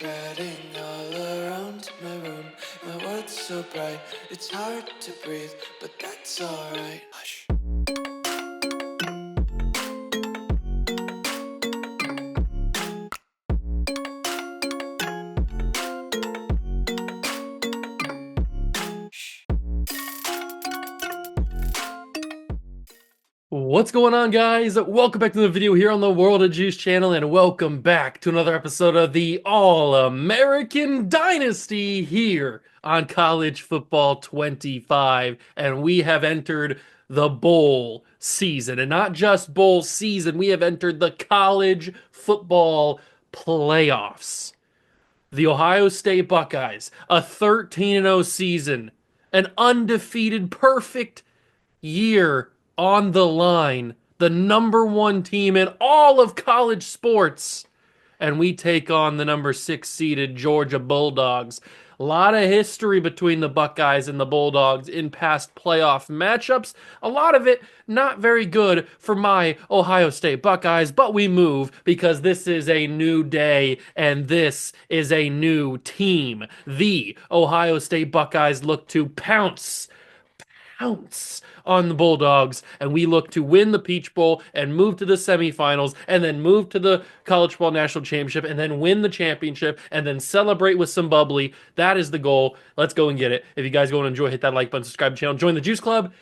Spreading all around my room, my world's so bright, it's hard to breathe, but that's alright. Hush. What's going on, guys? Welcome back to the video here on the World of Juice channel, and welcome back to another episode of the All-American Dynasty here on College Football 25. And we have entered the bowl season, and not just bowl season, we have entered the college football playoffs. The Ohio State Buckeyes, a 13-0 season, an undefeated, perfect year on the line, the number one team in all of college sports, and we take on the number 6 seeded Georgia Bulldogs. A lot of history between the Buckeyes and the Bulldogs in past playoff matchups. A lot of it not very good for my Ohio State Buckeyes, but we move because this is a new day and this is a new team. The Ohio State Buckeyes look to pounce on the Bulldogs, and we look to win the Peach Bowl and move to the semifinals, and then move to the College Football National Championship, and then win the championship, and then celebrate with some bubbly. That is the goal. Let's go and get it. If you guys go and enjoy, hit that like button, subscribe to the channel, join the Juice Club.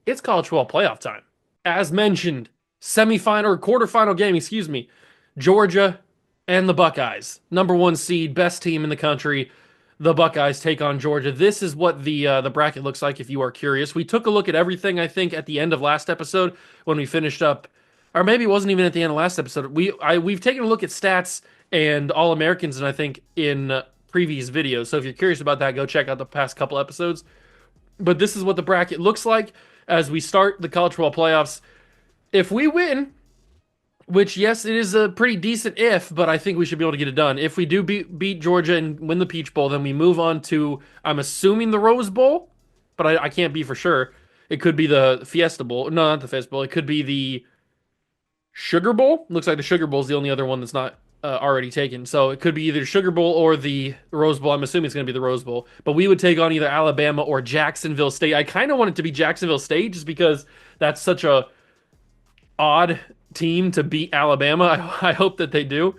It's college football playoff time. As mentioned, semifinal or quarterfinal game, Georgia and the Buckeyes. Number 1 seed, best team in the country. The Buckeyes take on Georgia. This is what the bracket looks like if you are curious. We took a look at everything, I think, at the end of last episode when we finished up, or maybe it wasn't even at the end of last episode. We've taken a look at stats and All-Americans, and I think in previous videos. So if you're curious about that, go check out the past couple episodes. But this is what the bracket looks like as we start the college football playoffs. If we win, which, yes, it is a pretty decent if, but I think we should be able to get it done. If we do beat Georgia and win the Peach Bowl, then we move on to, I'm assuming, the Rose Bowl, but I can't be for sure. It could be the Fiesta Bowl. No, not the Fiesta Bowl. It could be the Sugar Bowl. Looks like the Sugar Bowl is the only other one that's not already taken. So it could be either Sugar Bowl or the Rose Bowl. I'm assuming it's going to be the Rose Bowl. But we would take on either Alabama or Jacksonville State. I kind of want it to be Jacksonville State just because that's such a odd team to beat Alabama. I hope that they do.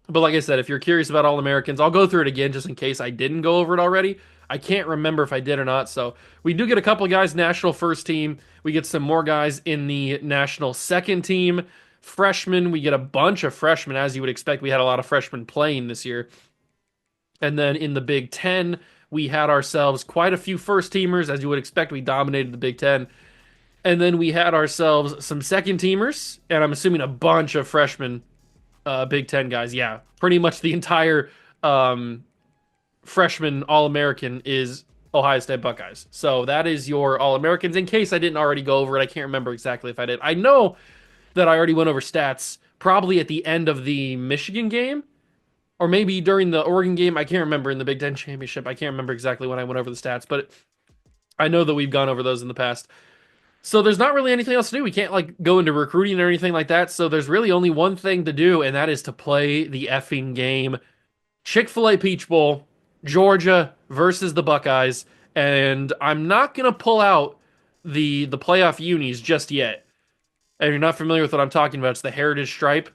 But like I said, if you're curious about All-Americans, I'll go through it again just in case I didn't go over it already. I can't remember if I did or not. So we do get a couple of guys national first team. We get some more guys in the national second team. Freshmen, we get a bunch of freshmen, as you would expect. We had a lot of freshmen playing this year. And then in the Big Ten, we had ourselves quite a few first teamers. As you would expect, we dominated the Big Ten. And then we had ourselves some second teamers, and I'm assuming a bunch of freshman Big Ten guys. Yeah, pretty much the entire freshman All-American is Ohio State Buckeyes. So that is your All-Americans. In case I didn't already go over it, I can't remember exactly if I did. I know that I already went over stats probably at the end of the Michigan game, or maybe during the Oregon game. I can't remember in the Big Ten Championship. I can't remember exactly when I went over the stats, but I know that we've gone over those in the past. So there's not really anything else to do. We can't go into recruiting or anything like that. So there's really only one thing to do, and that is to play the effing game. Chick-fil-A Peach Bowl, Georgia versus the Buckeyes. And I'm not going to pull out the playoff unis just yet. And if you're not familiar with what I'm talking about, it's the Heritage Stripe.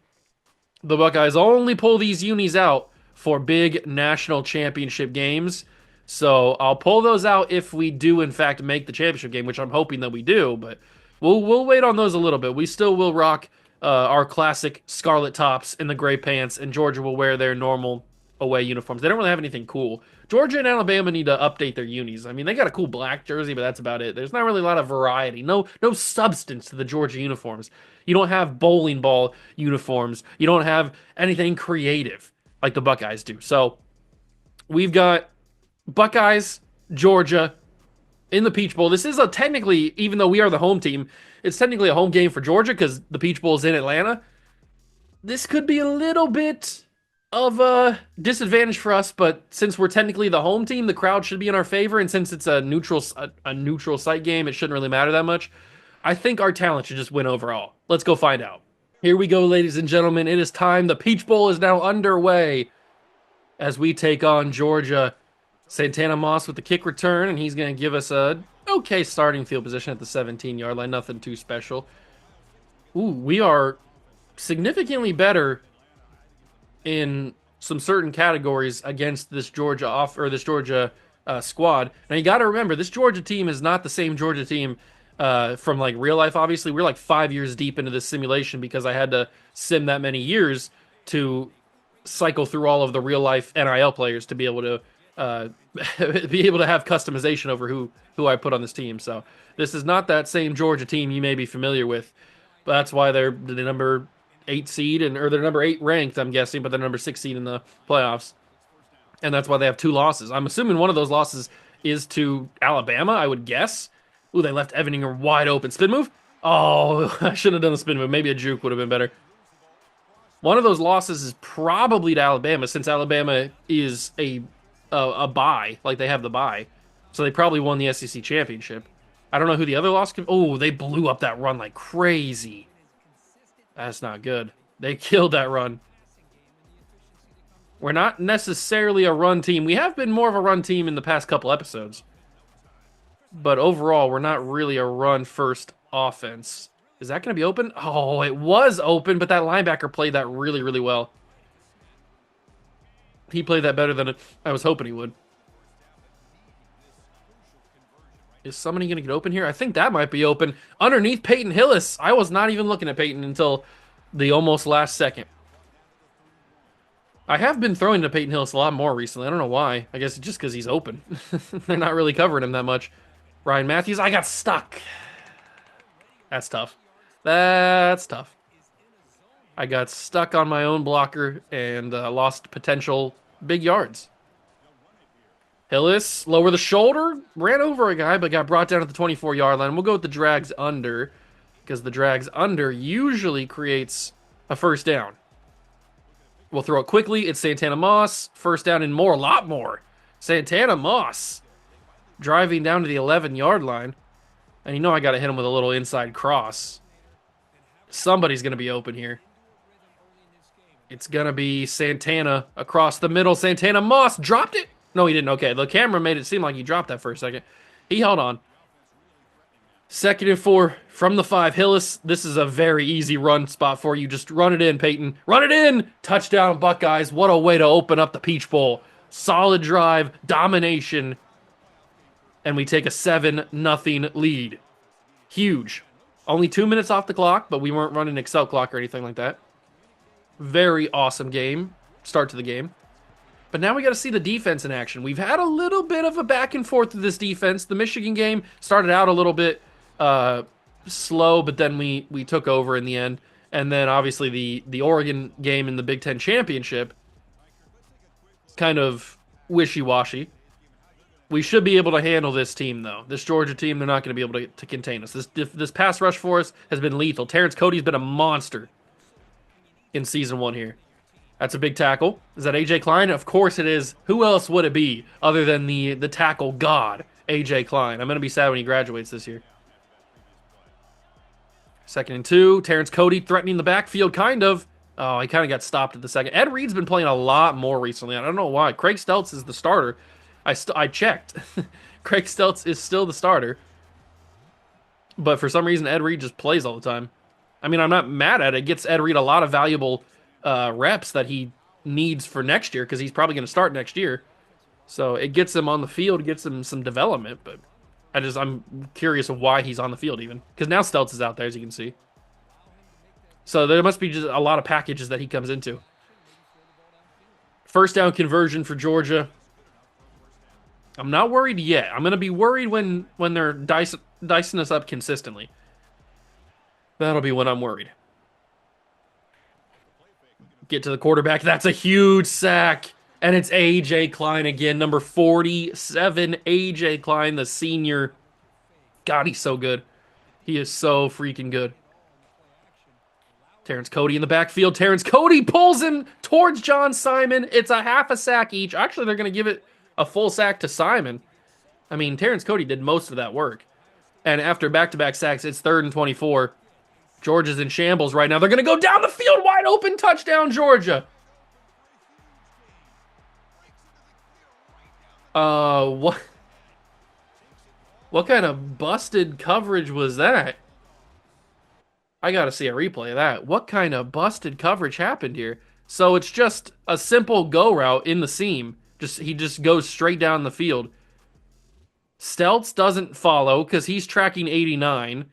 The Buckeyes only pull these unis out for big national championship games. So I'll pull those out if we do, in fact, make the championship game, which I'm hoping that we do. But we'll wait on those a little bit. We still will rock our classic scarlet tops and the gray pants, and Georgia will wear their normal away uniforms. They don't really have anything cool. Georgia and Alabama need to update their unis. I mean, they got a cool black jersey, but that's about it. There's not really a lot of variety. No substance to the Georgia uniforms. You don't have bowling ball uniforms. You don't have anything creative like the Buckeyes do. So we've got Buckeyes, Georgia, in the Peach Bowl. This is technically, even though we are the home team, it's technically a home game for Georgia because the Peach Bowl is in Atlanta. This could be a little bit of a disadvantage for us, but since we're technically the home team, the crowd should be in our favor, and since it's a neutral site game, it shouldn't really matter that much. I think our talent should just win overall. Let's go find out. Here we go, ladies and gentlemen. It is time. The Peach Bowl is now underway. as we take on Georgia. Santana Moss with the kick return, and he's going to give us a okay starting field position at the 17-yard line. Nothing too special. Ooh, we are significantly better in some certain categories against this Georgia squad. Now you got to remember, this Georgia team is not the same Georgia team from like real life. Obviously, we're like 5 years deep into this simulation because I had to sim that many years to cycle through all of the real life NIL players to be able to be able to have customization over who I put on this team. So this is not that same Georgia team you may be familiar with. But that's why they're the number 8 seed or they're number 8 ranked, I'm guessing, but they're number 6 seed in the playoffs. And that's why they have 2 losses. I'm assuming one of those losses is to Alabama, I would guess. Ooh, they left Evan Ingram wide open. Spin move? Oh, I shouldn't have done the spin move. Maybe a juke would have been better. One of those losses is probably to Alabama, since Alabama is a bye. Like, they have the bye. So they probably won the SEC championship. I don't know who the other loss could... Oh, they blew up that run like crazy. That's not good. They killed that run. We're not necessarily a run team. We have been more of a run team in the past couple episodes. But overall, we're not really a run-first offense. Is that going to be open? Oh, it was open, but that linebacker played that really, really well. He played that better than I was hoping he would. Is somebody going to get open here? I think that might be open. Underneath Peyton Hillis. I was not even looking at Peyton until the almost last second. I have been throwing to Peyton Hillis a lot more recently. I don't know why. I guess just because he's open. They're not really covering him that much. Ryan Matthews, I got stuck. That's tough. That's tough. I got stuck on my own blocker and lost potential big yards. Hillis, lower the shoulder, ran over a guy, but got brought down at the 24-yard line. We'll go with the drags under, because the drags under usually creates a first down. We'll throw it quickly. It's Santana Moss. First down and more, a lot more. Santana Moss driving down to the 11-yard line. And you know I got to hit him with a little inside cross. Somebody's going to be open here. It's going to be Santana across the middle. Santana Moss dropped it. No, he didn't. Okay, the camera made it seem like he dropped that for a second. He held on. 2nd and 4 from the 5. Hillis, this is a very easy run spot for you. Just run it in, Peyton. Run it in! Touchdown, Buckeyes. What a way to open up the Peach Bowl. Solid drive, domination, and we take a 7-0 lead. Huge. Only 2 minutes off the clock, but we weren't running Excel clock or anything like that. Very awesome game. Start to the game. But now we got to see the defense in action. We've had a little bit of a back and forth with this defense. The Michigan game started out a little bit slow, but then we took over in the end. And then obviously the Oregon game in the Big Ten Championship, kind of wishy-washy. We should be able to handle this team, though. This Georgia team, they're not going to be able to contain us. This pass rush for us has been lethal. Terrence Cody's been a monster in Season 1 here. That's a big tackle. Is that A.J. Klein? Of course it is. Who else would it be other than the tackle god, A.J. Klein? I'm going to be sad when he graduates this year. 2nd and 2. Terrence Cody threatening the backfield, kind of. Oh, he kind of got stopped at the second. Ed Reed's been playing a lot more recently. I don't know why. Craig Steltz is the starter. I checked. Craig Steltz is still the starter. But for some reason, Ed Reed just plays all the time. I mean, I'm not mad at it. It gets Ed Reed a lot of valuable reps that he needs for next year, because he's probably going to start next year. So it gets him on the field, gets him some development. But I'm curious of why he's on the field even, because now Steltz is out there, as you can see. So there must be just a lot of packages that he comes into. First down conversion for Georgia. I'm not worried yet. I'm going to be worried when they're dicing us up consistently. That'll be when I'm worried. Get to the quarterback. That's a huge sack. And it's A.J. Klein again. Number 47, A.J. Klein, the senior. God, he's so good. He is so freaking good. Terrence Cody in the backfield. Terrence Cody pulls him towards John Simon. It's a half a sack each. Actually, they're going to give it a full sack to Simon. I mean, Terrence Cody did most of that work. And after back-to-back sacks, it's 3rd and 24. Georgia's in shambles right now. They're going to go down the field wide open. Touchdown, Georgia. What kind of busted coverage was that? I gotta see a replay of that. What kind of busted coverage happened here? So it's just a simple go route in the seam. He just goes straight down the field. Stelz doesn't follow because he's tracking 89.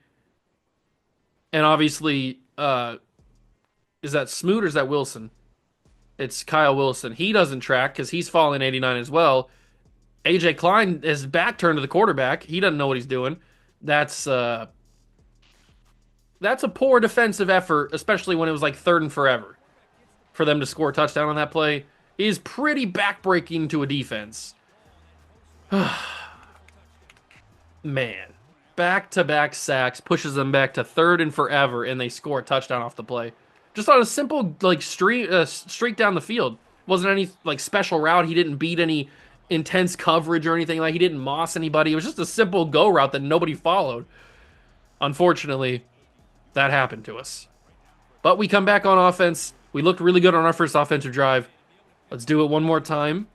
And obviously, is that Smoot or is that Wilson? It's Kyle Wilson. He doesn't track because he's falling 89 as well. AJ Klein is back turned to the quarterback. He doesn't know what he's doing. That's uh that's a poor defensive effort, especially when it was like third and forever for them to score a touchdown on that play. Is pretty backbreaking to a defense. Man, back-to-back sacks pushes them back to third and forever, and they score a touchdown off the play. Just on a simple like streak down the field. Wasn't any like special route. He didn't beat any intense coverage or anything. Like he didn't moss anybody. It was just a simple go route that nobody followed. Unfortunately, that happened to us. But we come back on offense. We looked really good on our first offensive drive. Let's do it one more time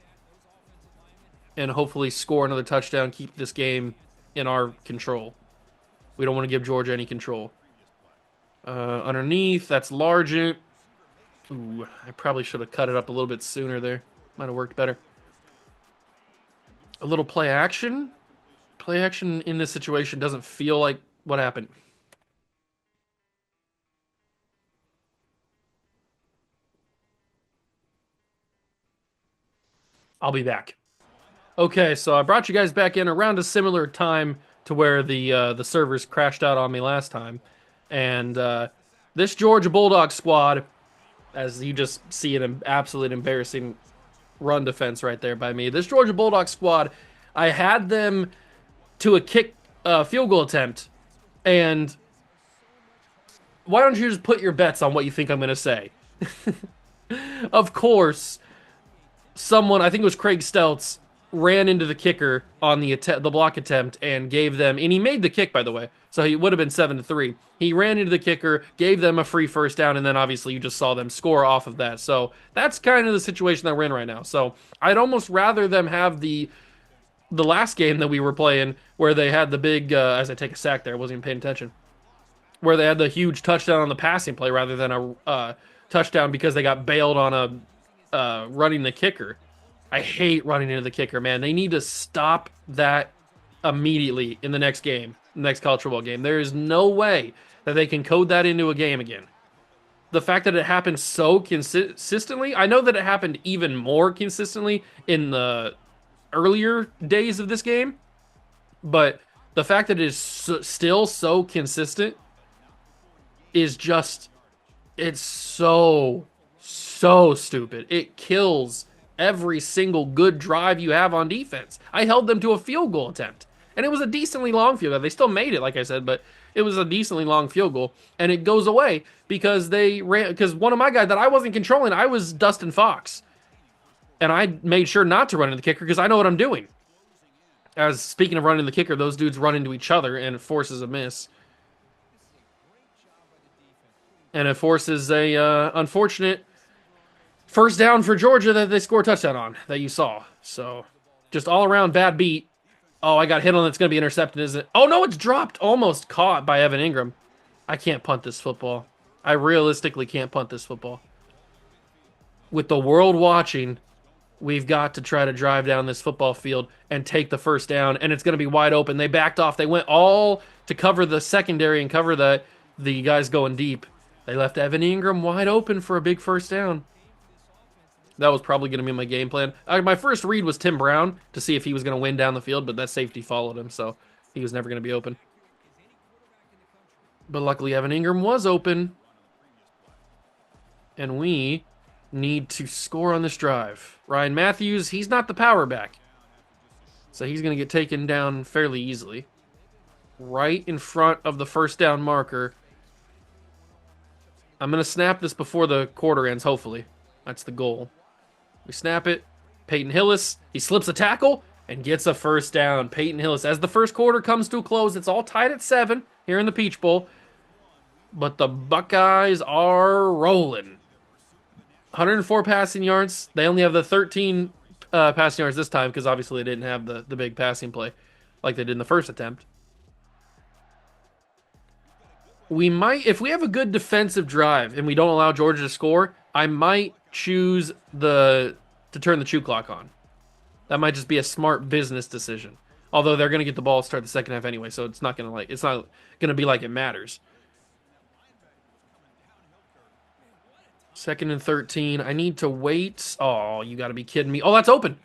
and hopefully score another touchdown, keep this game in our control. We don't want to give Georgia any control. Underneath, that's Largent. Ooh, I probably should have cut it up a little bit sooner there. Might have worked better. A little play action. Play action in this situation doesn't feel like what happened. I'll be back. Okay, so I brought you guys back in around a similar time to where the servers crashed out on me last time, and this Georgia Bulldog squad, as you just see an absolute embarrassing run defense right there by me. This Georgia Bulldog squad, I had them to a field goal attempt, and why don't you just put your bets on what you think I'm gonna say? Of course, someone, I think it was Craig Stelz, ran into the kicker on the block attempt and gave them, and he made the kick, by the way, so he would have been 7-3. He ran into the kicker, gave them a free first down, and then obviously you just saw them score off of that. So that's kind of the situation that we're in right now. So I'd almost rather them have the last game that we were playing where they had the big, as I take a sack there, I wasn't even paying attention, where they had the huge touchdown on the passing play rather than a touchdown because they got bailed on a running the kicker. I hate running into the kicker, man. They need to stop that immediately in the next game, next college football game. There is no way that they can code that into a game again. The fact that it happened so consistently, I know that it happened even more consistently in the earlier days of this game, but the fact that it is still so consistent is just, it's so stupid. It kills every single good drive you have on defense. I held them to a field goal attempt, and it was a decently long field goal. They still made it, like I said, but it was a decently long field goal, and it goes away because because one of my guys that I wasn't controlling, I was Dustin Fox, and I made sure not to run into the kicker because I know what I'm doing. As speaking of running the kicker, those dudes run into each other, and it forces a miss. And it forces a unfortunate first down for Georgia that they score a touchdown on that you saw. So just all around bad beat. Oh, I got hit on that's going to be intercepted, isn't it? Oh, no, it's dropped. Almost caught by Evan Ingram. I can't punt this football. I realistically can't punt this football. With the world watching, we've got to try to drive down this football field and take the first down, and it's going to be wide open. They backed off. They went all to cover the secondary and cover the guys going deep. They left Evan Ingram wide open for a big first down. That was probably going to be my game plan. My first read was Tim Brown to see if he was going to win down the field, but that safety followed him, so he was never going to be open. But luckily, Evan Ingram was open. And we need to score on this drive. Ryan Matthews, he's not the power back. So he's going to get taken down fairly easily. Right in front of the first down marker. I'm going to snap this before the quarter ends, hopefully. That's the goal. We snap it. Peyton Hillis, he slips a tackle and gets a first down. Peyton Hillis, as the first quarter comes to a close, it's all tied at 7 here in the Peach Bowl. But the Buckeyes are rolling. 104 passing yards. They only have the 13 passing yards this time because obviously they didn't have the big passing play like they did in the first attempt. We might, if we have a good defensive drive and we don't allow Georgia to score, I might choose to turn the chew clock on. That might just be a smart business decision. Although they're going to get the ball to start the second half anyway, so it's not going to be like it matters. 2nd and 13. I need to wait. Oh, you got to be kidding me. Oh, that's open.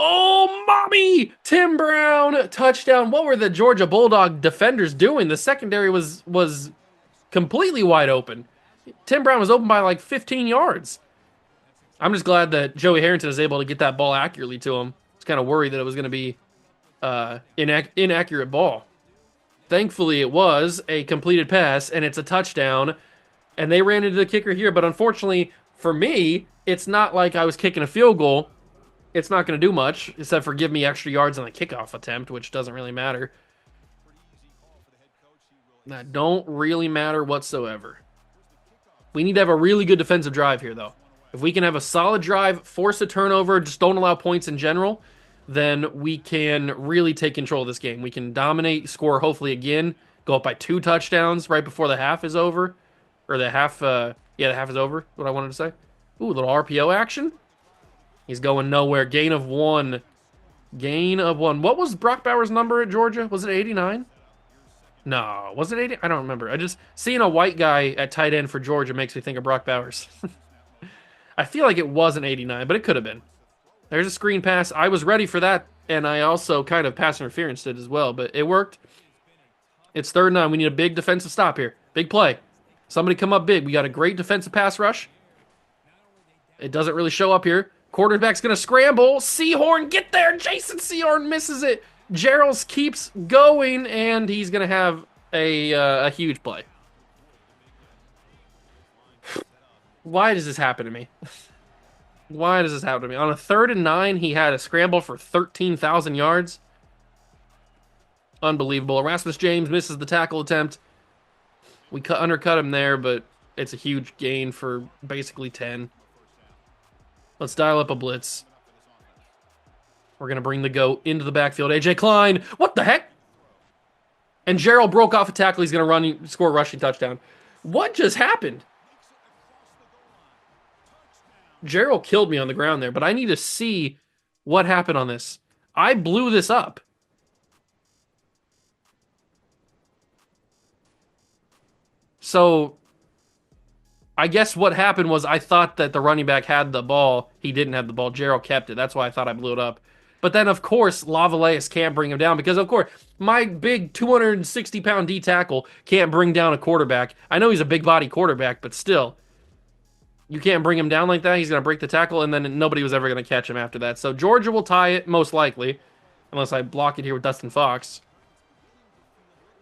Oh, mommy! Tim Brown, touchdown. What were the Georgia Bulldog defenders doing? The secondary was completely wide open. Tim Brown was open by like 15 yards. I'm just glad that Joey Harrington is able to get that ball accurately to him. I was kind of worried that it was going to be inaccurate ball. Thankfully, it was a completed pass, and it's a touchdown. And they ran into the kicker here, but unfortunately for me, it's not like I was kicking a field goal. It's not going to do much, except for give me extra yards on the kickoff attempt, which doesn't really matter. That don't really matter whatsoever. We need to have a really good defensive drive here, though. If we can have a solid drive, force a turnover, just don't allow points in general, then we can really take control of this game. We can dominate, score hopefully again, go up by 2 touchdowns right before the half is over. Or the half, the half is over, what I wanted to say. Ooh, a little RPO action. He's going nowhere. Gain of 1. Gain of 1. What was Brock Bowers' number at Georgia? Was it 89? No, was it 80? I don't remember. I just, seeing a white guy at tight end for Georgia makes me think of Brock Bowers. I feel like it wasn't 89, but it could have been. There's a screen pass. I was ready for that, and I also kind of pass interference did as well, but it worked. It's 3rd and 9. We need a big defensive stop here. Big play. Somebody come up big. We got a great defensive pass rush. It doesn't really show up here. Quarterback's going to scramble. Seahorn, get there. Jason Seahorn misses it. Gerald keeps going, and he's going to have a huge play. Why does this happen to me? Why does this happen to me? On a 3rd and 9, he had a scramble for 13,000 yards. Unbelievable. Erasmus James misses the tackle attempt. We undercut him there, but it's a huge gain for basically 10. Let's dial up a blitz. We're going to bring the GOAT into the backfield. AJ Klein, what the heck? And Gerald broke off a tackle. He's going to score a rushing touchdown. What just happened? Gerald killed me on the ground there, but I need to see what happened on this. I blew this up. So, I guess what happened was I thought that the running back had the ball. He didn't have the ball. Gerald kept it. That's why I thought I blew it up. But then, of course, Lavalaeus can't bring him down because, of course, my big 260-pound D tackle can't bring down a quarterback. I know he's a big-body quarterback, but still, you can't bring him down like that. He's going to break the tackle, and then nobody was ever going to catch him after that. So Georgia will tie it, most likely, unless I block it here with Dustin Fox.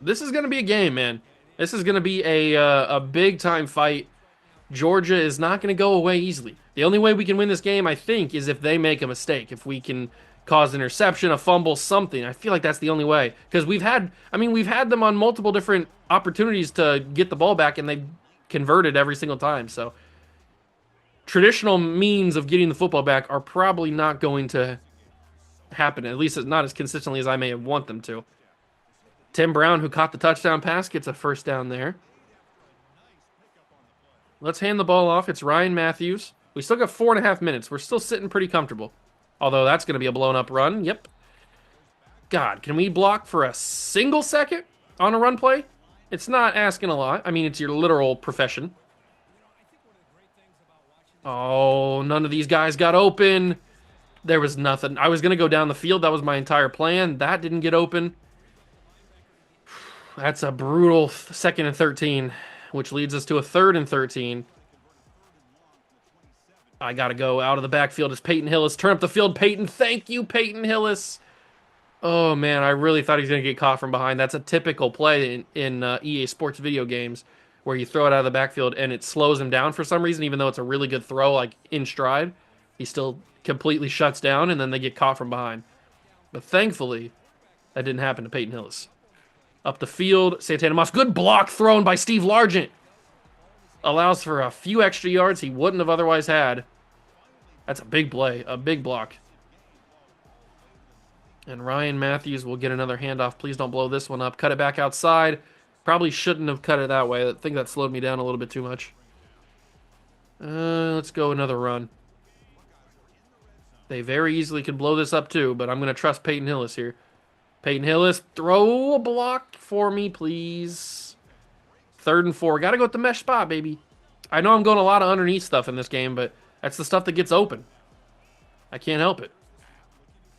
This is going to be a game, man. This is going to be a big-time fight. Georgia is not going to go away easily. The only way we can win this game, I think, is if they make a mistake. If we can cause an interception, a fumble, something. I feel like that's the only way. Because we've had them on multiple different opportunities to get the ball back, and they've converted every single time. So traditional means of getting the football back are probably not going to happen, at least not as consistently as I may have want them to. Tim Brown, who caught the touchdown pass, gets a first down there. Let's hand the ball off. It's Ryan Matthews. We still got 4.5 minutes. We're still sitting pretty comfortable. Although that's going to be a blown-up run. Yep. God, can we block for a single second on a run play? It's not asking a lot. I mean, it's your literal profession. Oh, none of these guys got open. There was nothing. I was going to go down the field. That was my entire plan. That didn't get open. That's a brutal 2nd and 13, which leads us to a 3rd and 13. I got to go out of the backfield as Peyton Hillis. Turn up the field, Peyton. Thank you, Peyton Hillis. Oh, man, I really thought he was going to get caught from behind. That's a typical play in EA Sports video games where you throw it out of the backfield and it slows him down for some reason, even though it's a really good throw, like in stride. He still completely shuts down, and then they get caught from behind. But thankfully, that didn't happen to Peyton Hillis. Up the field, Santana Moss. Good block thrown by Steve Largent. Allows for a few extra yards he wouldn't have otherwise had. That's a big play, a big block. And Ryan Matthews will get another handoff. Please don't blow this one up. Cut it back outside. Probably shouldn't have cut it that way. I think that slowed me down a little bit too much. Let's go another run. They very easily could blow this up too, but I'm going to trust Peyton Hillis here. Peyton Hillis, throw a block for me, please. 3rd and 4. Got to go with the mesh spot, baby. I know I'm going a lot of underneath stuff in this game, but that's the stuff that gets open. I can't help it.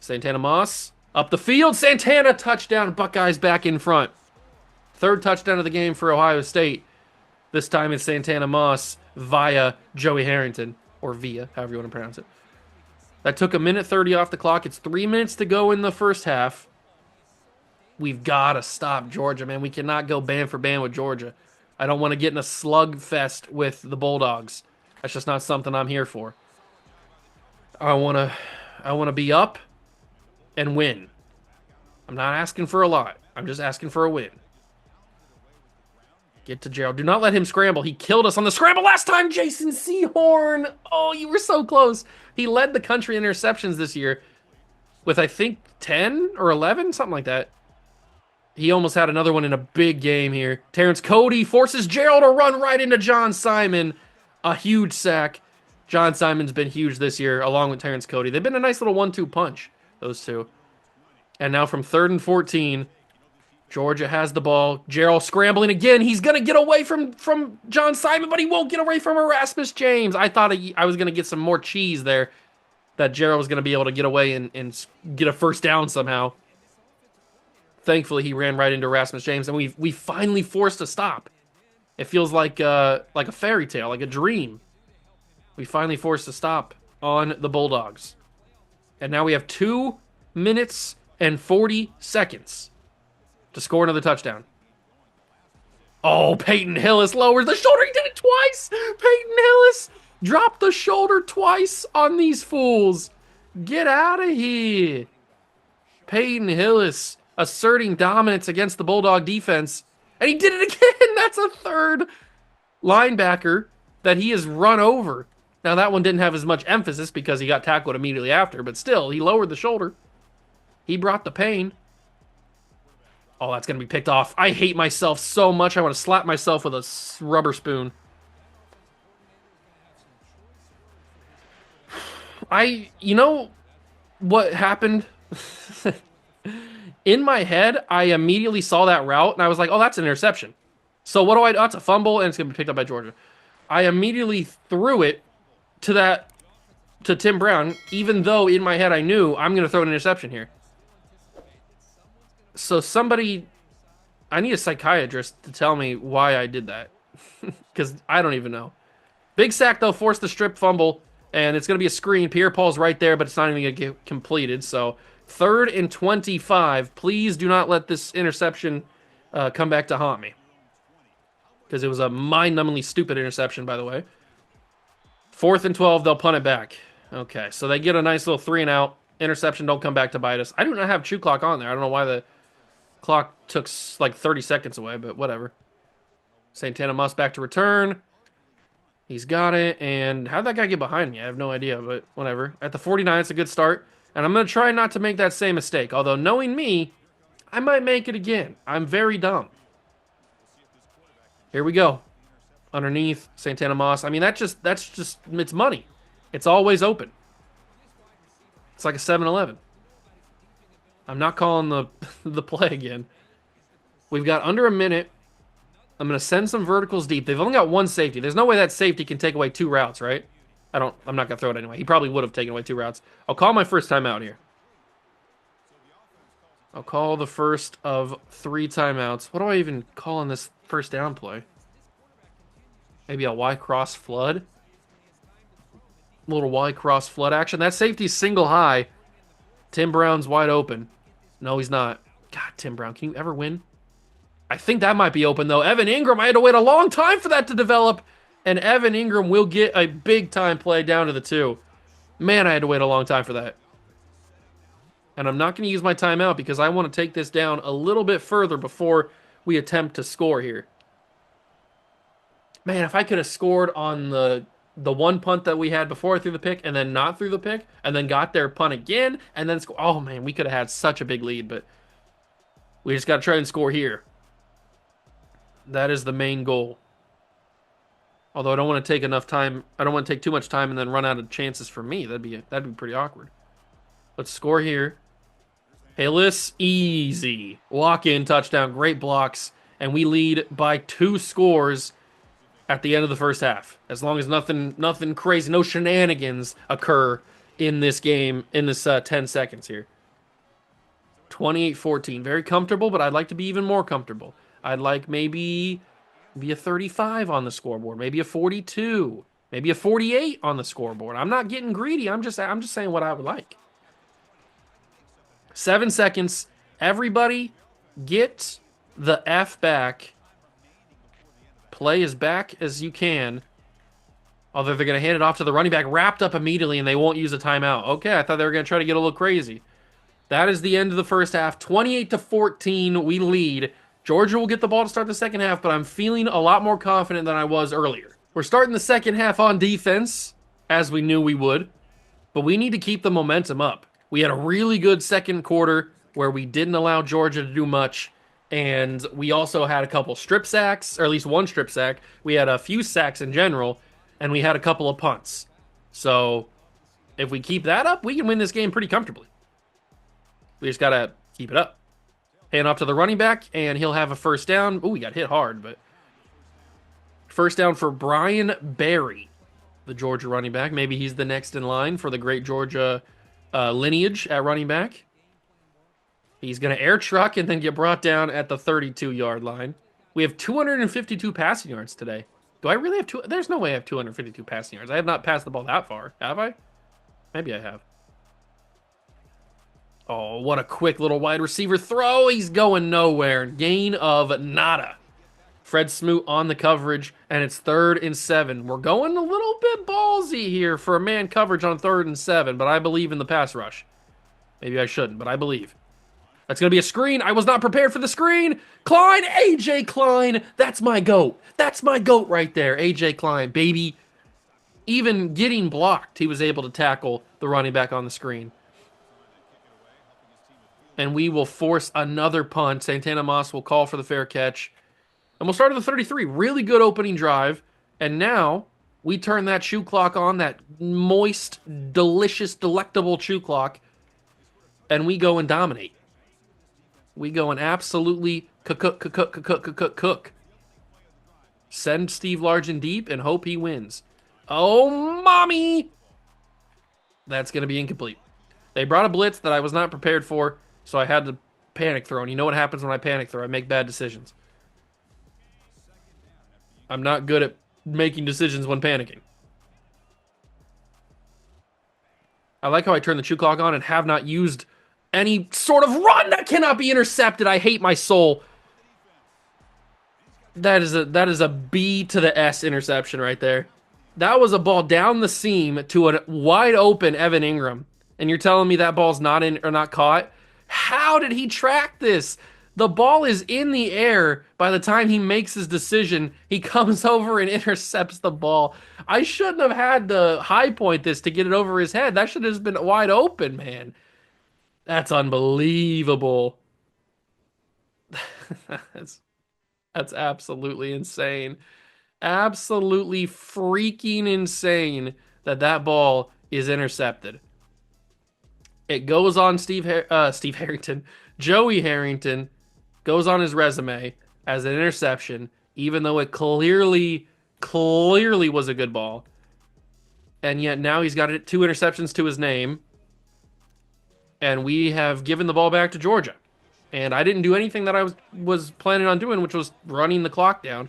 Santana Moss, up the field. Santana, touchdown. Buckeyes back in front. 3rd touchdown of the game for Ohio State. This time it's Santana Moss via Joey Harrington, or via, however you want to pronounce it. That took 1:30 off the clock. It's 3 minutes to go in the first half. We've got to stop Georgia, man. We cannot go band for band with Georgia. I don't want to get in a slugfest with the Bulldogs. That's just not something I'm here for. I want to be up and win. I'm not asking for a lot. I'm just asking for a win. Get to Gerald. Do not let him scramble. He killed us on the scramble last time. Jason Sehorn. Oh, you were so close. He led the country in interceptions this year with, I think, 10 or 11, something like that. He almost had another one in a big game here. Terrence Cody forces Gerald to run right into John Simon. A huge sack. John Simon's been huge this year, along with Terrence Cody. They've been a nice little 1-2 punch, those two. And now from 3rd and 14, Georgia has the ball. Gerald scrambling again. He's going to get away from John Simon, but he won't get away from Erasmus James. I thought I was going to get some more cheese there, that Gerald was going to be able to get away and get a first down somehow. Thankfully, he ran right into Erasmus James, and we finally forced a stop. It feels like a fairy tale, like a dream. We finally forced a stop on the Bulldogs. And now we have 2 minutes and 40 seconds to score another touchdown. Oh, Peyton Hillis lowers the shoulder. He did it twice. Peyton Hillis dropped the shoulder twice on these fools. Get out of here. Peyton Hillis asserting dominance against the Bulldog defense. And he did it again. That's a 3rd linebacker that he has run over. Now, that one didn't have as much emphasis because he got tackled immediately after, but still, he lowered the shoulder. He brought the pain. Oh, that's going to be picked off. I hate myself so much. I want to slap myself with a rubber spoon. You know what happened? In my head, I immediately saw that route, and I was like, oh, that's an interception. So what do I do? That's a fumble, and it's going to be picked up by Georgia. I immediately threw it to Tim Brown, even though in my head I knew I'm going to throw an interception here. So I need a psychiatrist to tell me why I did that. Because I don't even know. Big sack, though, forced the strip fumble, and it's going to be a screen. Pierre-Paul's right there, but it's not even going to get completed. So 3rd and 25. Please do not let this interception come back to haunt me. Because it was a mind-numbingly stupid interception, by the way. 4th and 12, they'll punt it back. Okay, so they get a nice little 3-and-out. Interception, don't come back to bite us. I do not have chew clock on there. I don't know why the clock took like 30 seconds away, but whatever. Santana Moss back to return. He's got it, and how'd that guy get behind me? I have no idea, but whatever. At the 49, it's a good start, and I'm going to try not to make that same mistake, although knowing me, I might make it again. I'm very dumb. Here we go. Underneath, Santana Moss. I mean, that's just, it's money. It's always open. It's like a 7-Eleven. I'm not calling the play again. We've got under a minute. I'm going to send some verticals deep. They've only got 1 safety. There's no way that safety can take away 2 routes, right? I'm not going to throw it anyway. He probably would have taken away 2 routes. I'll call my first timeout here. I'll call the first of 3 timeouts. What do I even call on this first down play? Maybe a Y-cross flood? A little Y-cross flood action. That safety's single high. Tim Brown's wide open. No, he's not. God, Tim Brown, can you ever win? I think that might be open, though. Evan Ingram, I had to wait a long time for that to develop. And Evan Ingram will get a big-time play down to the 2. Man, I had to wait a long time for that. And I'm not going to use my timeout because I want to take this down a little bit further before we attempt to score here. Man, if I could have scored on the the one punt that we had before I threw the pick, and then not threw the pick, and then got their punt again, and then score. Oh man, we could have had such a big lead, but we just got to try and score here. That is the main goal. Although I don't want to take enough time. I don't want to take too much time and then run out of chances for me. That'd be pretty awkward. Let's score here. Hillis, easy. Walk in, touchdown, great blocks, and we lead by 2 scores at the end of the first half. As long as nothing crazy, no shenanigans occur in this game, in this 10 seconds here. 28-14. Very comfortable, but I'd like to be even more comfortable. I'd like maybe a 35 on the scoreboard, maybe a 42, maybe a 48 on the scoreboard. I'm not getting greedy. I'm just saying what I would like. 7 seconds. Everybody get the F back. Play as back as you can. Although they're going to hand it off to the running back, wrapped up immediately, and they won't use a timeout. Okay, I thought they were going to try to get a little crazy. That is the end of the first half. 28-14, we lead. Georgia will get the ball to start the second half, but I'm feeling a lot more confident than I was earlier. We're starting the second half on defense, as we knew we would, but we need to keep the momentum up. We had a really good second quarter where we didn't allow Georgia to do much, and we also had a couple strip sacks, or at least one strip sack. We had a few sacks in general, and we had a couple of punts. So if we keep that up, we can win this game pretty comfortably. We just got to keep it up. Hand off to the running back, and he'll have a first down. Oh, he got hit hard, but first down for Brian Berry, the Georgia running back. Maybe he's the next in line for the great Georgia lineage at running back. He's going to air truck and then get brought down at the 32-yard line. We have 252 passing yards today. Do I really have two? There's no way I have 252 passing yards. I have not passed the ball that far, have I? Maybe I have. Oh, what a quick little wide receiver throw. He's going nowhere. Gain of nada. Fred Smoot on the coverage, and it's 3rd and 7. We're going a little bit ballsy here for a man coverage on 3rd and 7, but I believe in the pass rush. Maybe I shouldn't, but I believe. That's going to be a screen. I was not prepared for the screen. Klein, A.J. Klein. That's my GOAT. That's my GOAT right there. A.J. Klein, baby. Even getting blocked, he was able to tackle the running back on the screen. And we will force another punt. Santana Moss will call for the fair catch. And we'll start at the 33. Really good opening drive. And now we turn that shoe clock on, that moist, delicious, delectable shoe clock, and we go and dominate. We go and absolutely cook. Send Steve Largent deep and hope he wins. Oh, mommy! That's going to be incomplete. They brought a blitz that I was not prepared for, so I had to panic throw. And you know what happens when I panic throw? I make bad decisions. I'm not good at making decisions when panicking. I like how I turned the shoe clock on and have not used any sort of run that cannot be intercepted. I hate my soul. That is a B to the S interception right there. That was a ball down the seam to a wide open Evan Ingram. And you're telling me that ball's not in or not caught? How did he track this? The ball is in the air by the time he makes his decision. He comes over and intercepts the ball. I shouldn't have had to high point this to get it over his head. That should have been wide open, man. That's unbelievable. That's absolutely insane. Absolutely freaking insane that ball is intercepted. It goes on Steve Harrington. Joey Harrington goes on his resume as an interception, even though it clearly was a good ball. And yet now he's got 2 interceptions to his name. And we have given the ball back to Georgia. And I didn't do anything that I was planning on doing, which was running the clock down.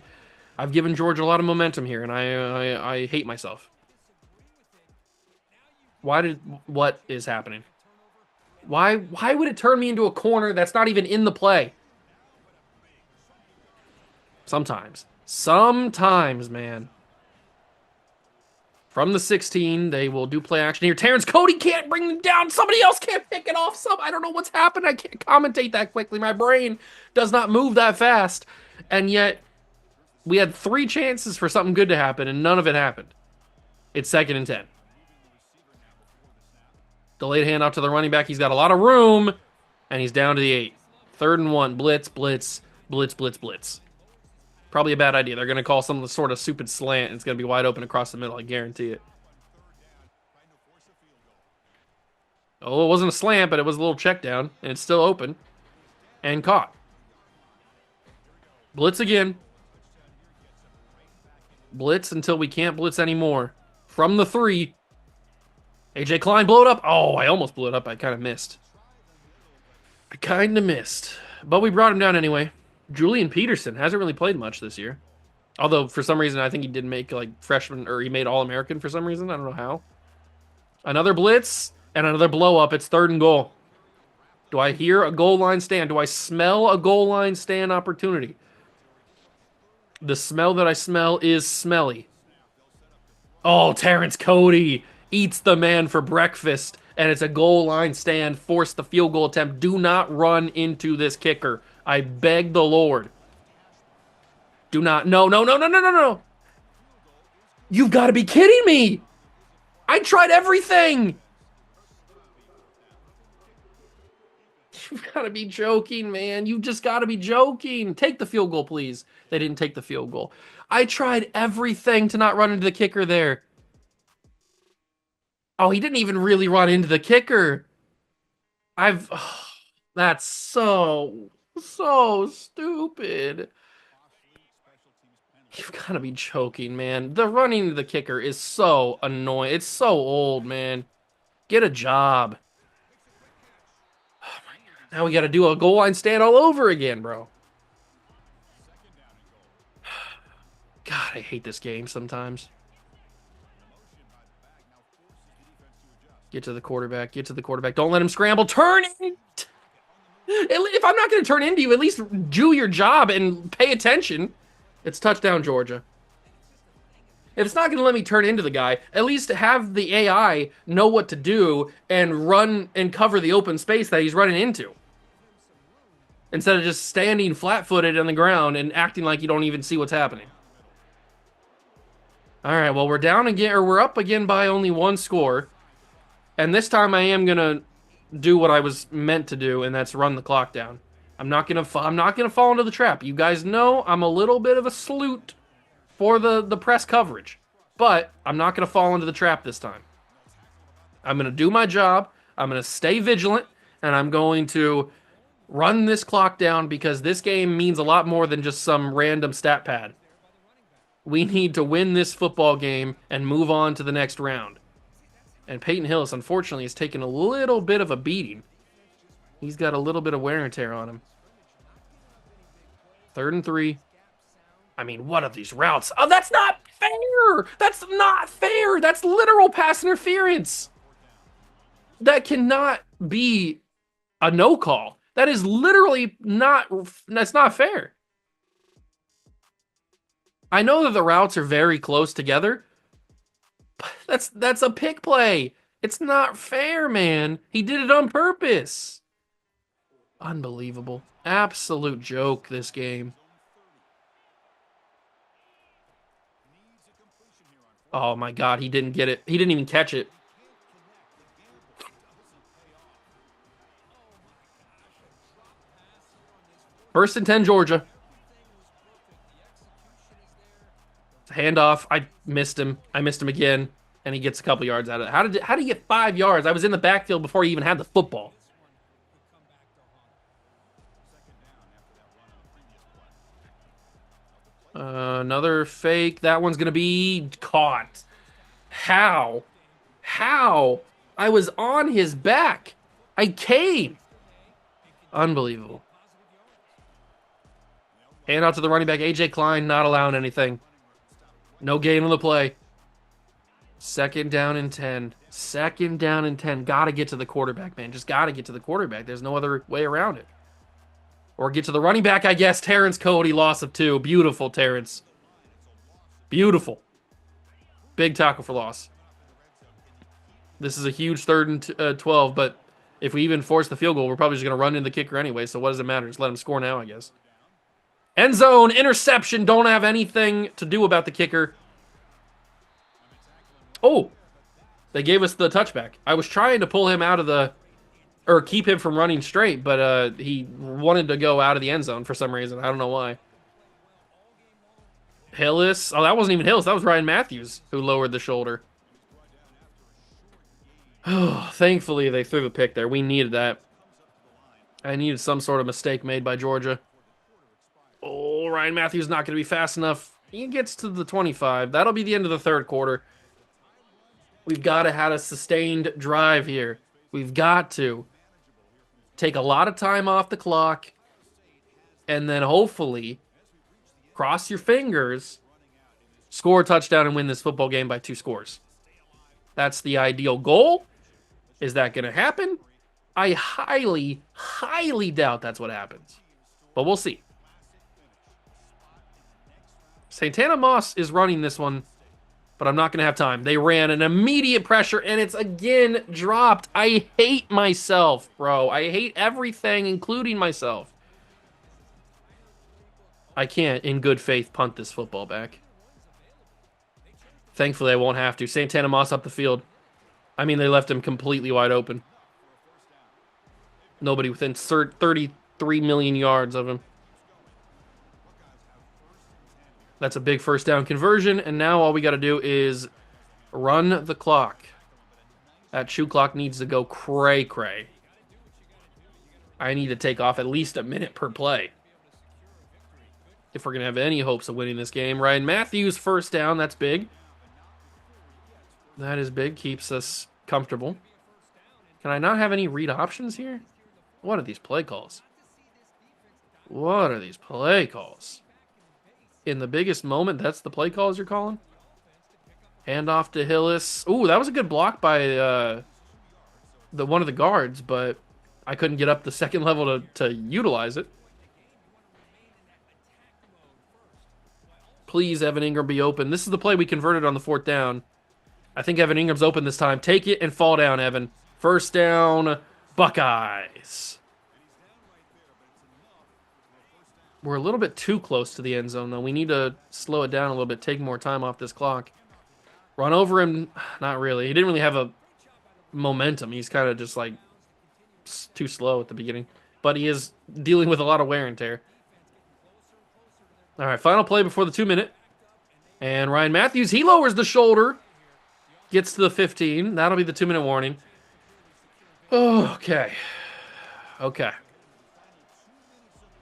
I've given Georgia a lot of momentum here, and I hate myself. What is happening? Why would it turn me into a corner that's not even in the play? Sometimes, man. From the 16, they will do play action here. Terrence Cody can't bring them down. Somebody else can't pick it off. I don't know what's happened. I can't commentate that quickly. My brain does not move that fast. And yet, we had 3 chances for something good to happen, and none of it happened. It's 2nd and 10. Delayed handoff to the running back. He's got a lot of room, and he's down to the 8. 3rd and 1. Blitz, blitz, blitz, blitz, blitz. Probably a bad idea. They're going to call some sort of stupid slant, and it's going to be wide open across the middle. I guarantee it. Oh, it wasn't a slant, but it was a little check down, and it's still open. And caught. Blitz again. Blitz until we can't blitz anymore. From the 3. AJ Klein, blow it up. Oh, I almost blew it up. I kind of missed. But we brought him down anyway. Julian Peterson hasn't really played much this year. Although, for some reason, I think he did make, like, freshman, or he made All-American for some reason. I don't know how. Another blitz and another blow up. It's 3rd and goal. Do I hear a goal line stand? Do I smell a goal line stand opportunity? The smell that I smell is smelly. Oh, Terrence Cody eats the man for breakfast, and it's a goal line stand. Force the field goal attempt. Do not run into this kicker. I beg the Lord. Do not. No, no, no, no, no, no, no. You've got to be kidding me. I tried everything. You've got to be joking, man. You just got to be joking. Take the field goal, please. They didn't take the field goal. I tried everything to not run into the kicker there. Oh, he didn't even really run into the kicker. That's so stupid. You've got to be joking, man. The running to the kicker is so annoying. It's so old, man. Get a job. Oh my God. Now we got to do a goal line stand all over again, bro. God, I hate this game sometimes. Get to the quarterback. Get to the quarterback. Don't let him scramble. Turn it. If I'm not going to turn into you, at least do your job and pay attention. It's touchdown, Georgia. If it's not going to let me turn into the guy, at least have the AI know what to do and run and cover the open space that he's running into. Instead of just standing flat-footed on the ground and acting like you don't even see what's happening. All right, well, we're down again, or we're up again by only 1 score. And this time I am going to do what I was meant to do, and that's run the clock down. I'm not gonna fall into the trap. You guys know I'm a little bit of a sleut for the press coverage, but I'm not gonna fall into the trap this time. I'm gonna do my job. I'm gonna stay vigilant, and I'm going to run this clock down because this game means a lot more than just some random stat pad. We need to win this football game and move on to the next round. And Peyton Hillis, unfortunately, has taken a little bit of a beating. He's got a little bit of wear and tear on him. 3rd and 3. I mean, what are these routes? Oh, that's not fair! That's not fair! That's literal pass interference! That cannot be a no call. That is literally not, that's not fair. I know that the routes are very close together, but that's a pick play. It's not fair, man. He did it on purpose. Unbelievable. Absolute joke, this game. Oh my God, he didn't get it. He didn't even catch it. First and 10, Georgia. Handoff. I missed him. I missed him again, and he gets a couple yards out of it. How did he get 5 yards? I was in the backfield before he even had the football. Another fake. That one's going to be caught. How? How? I was on his back. I came. Unbelievable. Hand out to the running back. AJ Klein not allowing anything. No gain on the play. 2nd down and 10. 2nd down and 10. Gotta get to the quarterback, man. Just gotta get to the quarterback. There's no other way around it. Or get to the running back, I guess. Terrence Cody, loss of 2. Beautiful, Terrence. Beautiful. Big tackle for loss. This is a huge 3rd and 12, but if we even force the field goal, we're probably just going to run into the kicker anyway, so what does it matter? Just let him score now, I guess. End zone, interception. Don't have anything to do about the kicker. Oh, they gave us the touchback. I was trying to pull him out of the, or keep him from running straight, but he wanted to go out of the end zone for some reason. I don't know why. Hillis. Oh, that wasn't even Hillis. That was Ryan Matthews who lowered the shoulder. Oh, thankfully they threw the pick there. We needed that. I needed some sort of mistake made by Georgia. Oh, Ryan Matthews not going to be fast enough. He gets to the 25. That'll be the end of the third quarter. We've got to have a sustained drive here. We've got to take a lot of time off the clock and then hopefully, cross your fingers, score a touchdown and win this football game by 2 scores. That's the ideal goal. Is that going to happen? I highly, highly doubt that's what happens. But we'll see. Santana Moss is running this one, but I'm not going to have time. They ran an immediate pressure, and it's again dropped. I hate myself, bro. I hate everything, including myself. I can't, in good faith, punt this football back. Thankfully, I won't have to. Santana Moss up the field. I mean, they left him completely wide open. Nobody within 33 million yards of him. That's a big first down conversion, and now all we got to do is run the clock. That shoe clock needs to go cray-cray. I need to take off at least a minute per play if we're going to have any hopes of winning this game. Ryan Matthews, first down. That's big. That is big. Keeps us comfortable. Can I not have any read options here? What are these play calls? What are these play calls? In the biggest moment, that's the play calls you're calling? Handoff to Hillis. Ooh, that was a good block by one of the guards, but I couldn't get up the second level to utilize it. Please, Evan Ingram, be open. This is the play we converted on the 4th down. I think Evan Ingram's open this time. Take it and fall down, Evan. First down, Buckeyes. We're a little bit too close to the end zone, though. We need to slow it down a little bit, take more time off this clock. Run over him. Not really. He didn't really have a momentum. He's kind of just like too slow at the beginning. But he is dealing with a lot of wear and tear. All right, final play before the 2-minute. And Ryan Matthews, he lowers the shoulder. Gets to the 15. That'll be the 2-minute warning. Oh, okay. Okay.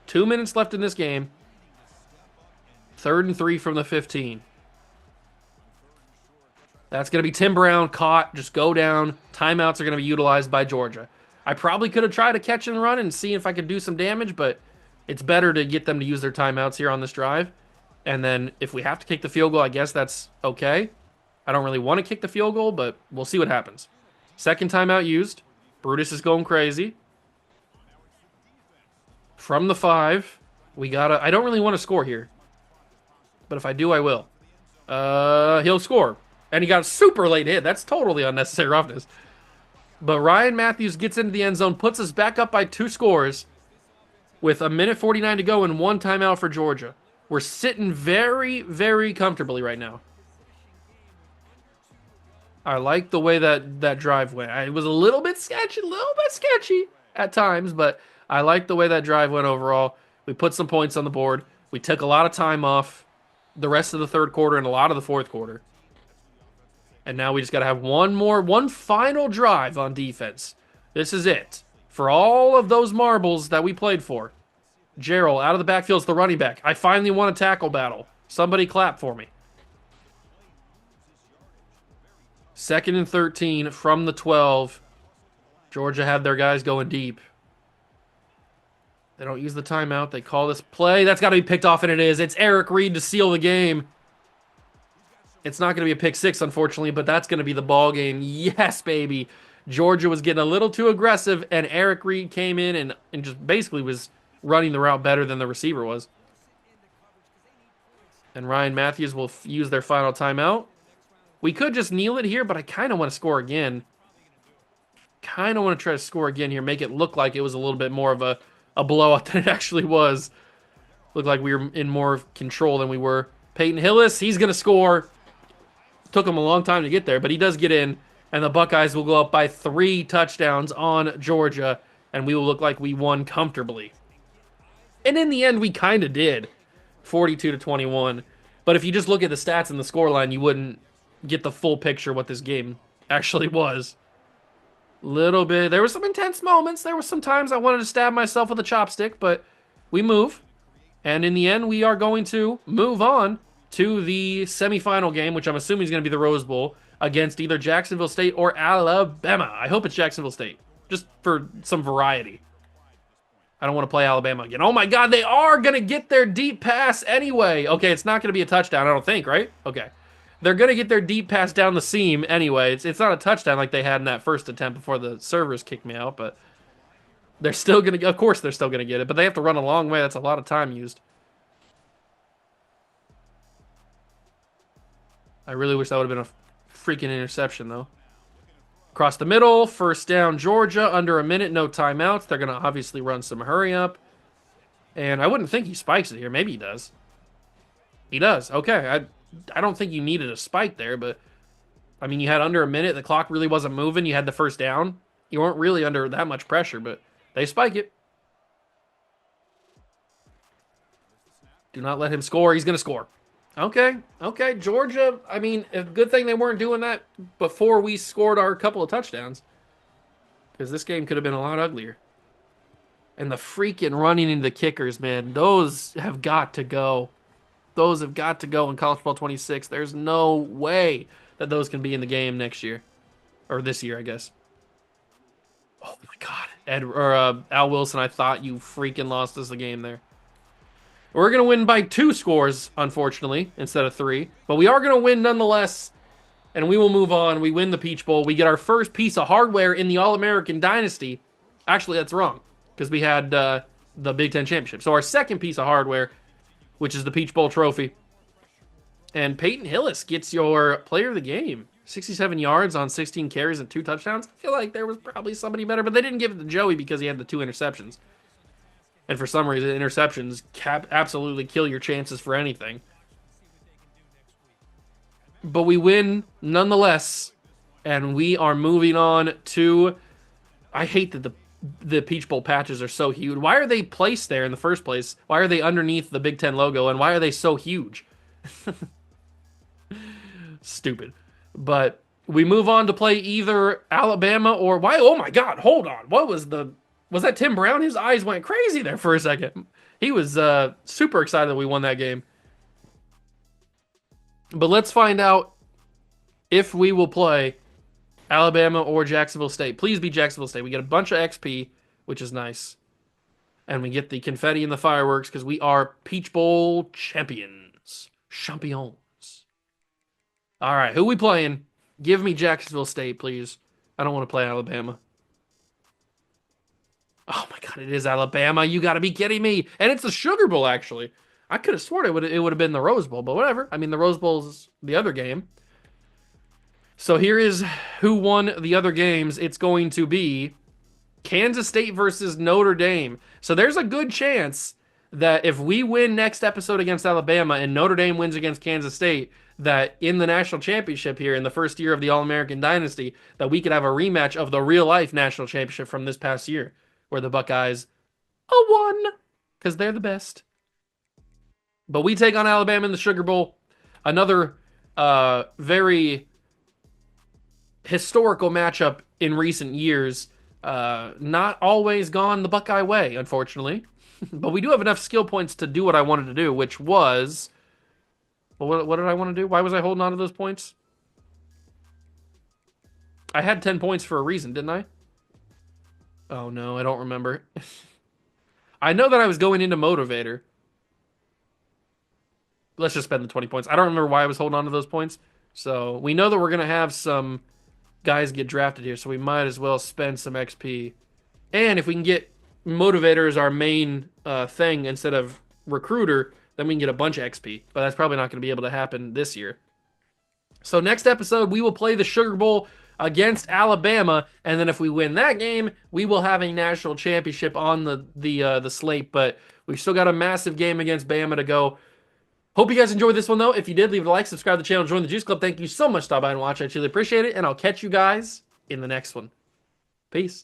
2 minutes left in this game. 3rd and 3 from the 15. That's going to be Tim Brown caught. Just go down. Timeouts are going to be utilized by Georgia. I probably could have tried to catch and run and see if I could do some damage, but it's better to get them to use their timeouts here on this drive. And then if we have to kick the field goal, I guess that's okay. I don't really want to kick the field goal, but we'll see what happens. Second timeout used. Brutus is going crazy. From the 5, we gotta... I don't really want to score here. But if I do, I will. He'll score. And he got a super late hit. That's totally unnecessary roughness. But Ryan Matthews gets into the end zone, puts us back up by 2 scores with 1:49 to go and 1 timeout for Georgia. We're sitting very, very comfortably right now. I like the way that drive went. It was a little bit sketchy at times, but I like the way that drive went overall. We put some points on the board. We took a lot of time off the rest of the third quarter and a lot of the fourth quarter. And now we just got to have one final drive on defense. This is it. For all of those marbles that we played for. Gerald out of the backfield is the running back. I finally won a tackle battle. Somebody clap for me. 2nd and 13 from the 12. Georgia had their guys going deep. They don't use the timeout. They call this play. That's got to be picked off, and it is. It's Eric Reed to seal the game. It's not going to be a pick 6, unfortunately, but that's going to be the ball game. Yes, baby. Georgia was getting a little too aggressive, and Eric Reed came in and just basically was running the route better than the receiver was. And Ryan Matthews will use their final timeout. We could just kneel it here, but I kind of want to score again. Kind of want to try to score again here, make it look like it was a little bit more of a blowout than it actually was. Looked like we were in more control than we were. Peyton Hillis, he's going to score. Took him a long time to get there, but he does get in, and the Buckeyes will go up by 3 touchdowns on Georgia, and we will look like we won comfortably. And in the end, we kind of did, 42-21. But if you just look at the stats and the scoreline, you wouldn't get the full picture what this game actually was. Little bit. There were some intense moments. There were some times I wanted to stab myself with a chopstick, but we move. And in the end, we are going to move on to the semifinal game, which I'm assuming is going to be the Rose Bowl, against either Jacksonville State or Alabama. I hope it's Jacksonville State, just for some variety. I don't want to play Alabama again. Oh my God, they are going to get their deep pass anyway. Okay, it's not going to be a touchdown, I don't think, right? Okay. They're going to get their deep pass down the seam anyway. It's not a touchdown like they had in that first attempt before the servers kicked me out, but they're still going to, of course they're still going to get it, but they have to run a long way. That's a lot of time used. I really wish that would have been a freaking interception, though. Across the middle, first down, Georgia, under a minute, no timeouts. They're going to obviously run some hurry up. And I wouldn't think he spikes it here. Maybe he does. He does. Okay, I don't think you needed a spike there, but I mean, you had under a minute. The clock really wasn't moving. You had the first down. You weren't really under that much pressure, but they spike it. Do not let him score. He's going to score. Okay, Georgia, I mean, a good thing they weren't doing that before we scored our couple of touchdowns. Because this game could have been a lot uglier. And the freaking running into the kickers, man, those have got to go. Those have got to go in College Football 26. There's no way that those can be in the game next year. Or this year, I guess. Oh my God. Al Wilson, I thought you freaking lost us the game there. We're going to win by 2 scores, unfortunately, instead of 3. But we are going to win nonetheless. And we will move on. We win the Peach Bowl. We get our first piece of hardware in the All-American Dynasty. Actually, that's wrong. Because we had the Big Ten Championship. So our second piece of hardware, which is the Peach Bowl trophy. And Peyton Hillis gets your player of the game. 67 yards on 16 carries and 2 touchdowns. I feel like there was probably somebody better. But they didn't give it to Joey because he had the 2 interceptions. And for some reason, interceptions absolutely kill your chances for anything. But we win nonetheless. And we are moving on to... I hate that the Peach Bowl patches are so huge. Why are they placed there in the first place? Why are they underneath the Big Ten logo? And why are they so huge? Stupid. But we move on to play either Alabama or... Why? Oh my God, hold on. What was the... Was that Tim Brown? His eyes went crazy there for a second. He was super excited that we won that game. But let's find out if we will play Alabama or Jacksonville State. Please be Jacksonville State. We get a bunch of XP, which is nice. And we get the confetti and the fireworks because we are Peach Bowl champions. Champions. All right, who we playing? Give me Jacksonville State, please. I don't want to play Alabama. Oh my God, it is Alabama. You got to be kidding me. And it's the Sugar Bowl, actually. I could have sworn it would have been the Rose Bowl, but whatever. I mean, the Rose Bowl's the other game. So here is who won the other games. It's going to be Kansas State versus Notre Dame. So there's a good chance that if we win next episode against Alabama and Notre Dame wins against Kansas State, that in the national championship here in the first year of the All-American Dynasty, that we could have a rematch of the real-life national championship from this past year, where the Buckeyes won because they're the best. But we take on Alabama in the Sugar Bowl. Another very historical matchup in recent years. Not always gone the Buckeye way, unfortunately. But we do have enough skill points to do what I wanted to do, which was... Well, what did I want to do? Why was I holding on to those points? I had 10 points for a reason, didn't I? Oh, no, I don't remember. I know that I was going into Motivator. Let's just spend the 20 points. I don't remember why I was holding on to those points. So we know that we're going to have some guys get drafted here, so we might as well spend some XP. And if we can get Motivator as our main thing instead of Recruiter, then we can get a bunch of XP. But that's probably not going to be able to happen this year. So next episode, we will play the Sugar Bowl against Alabama, and then if we win that game, we will have a national championship on the slate. But we've still got a massive game against Bama to go. Hope you guys enjoyed this one, though. If you did, leave it a like, subscribe to the channel, join the Juice Club. Thank you so much for stopping by and watching. I truly appreciate it, and I'll catch you guys in the next one. Peace.